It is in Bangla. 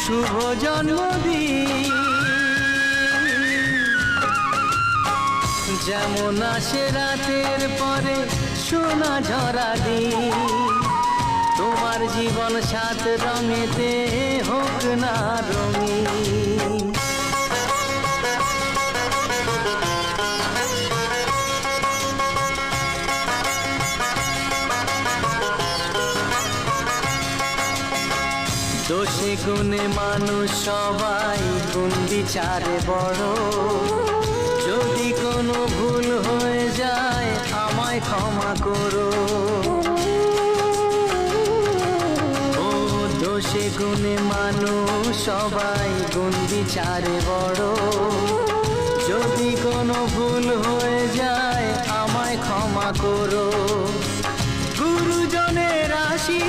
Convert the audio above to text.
শুভ জন্মদিন। যেমন আসে রাতের পরে সোনা ঝরা দিন, তোমার জীবন সাত রঙেতে হোক না রঙিন। দোষে গুণে মানুষ সবাই, গুণ বিচারে বড়। যদি কোনো ভুল হয়ে যায় আমায় ক্ষমা করো। ও দোষে গুণে মানুষ সবাই, গুণ বিচারে বড়। যদি কোনো ভুল হয়ে যায় আমায় ক্ষমা করো। গুরুজনের আশীর্বাদ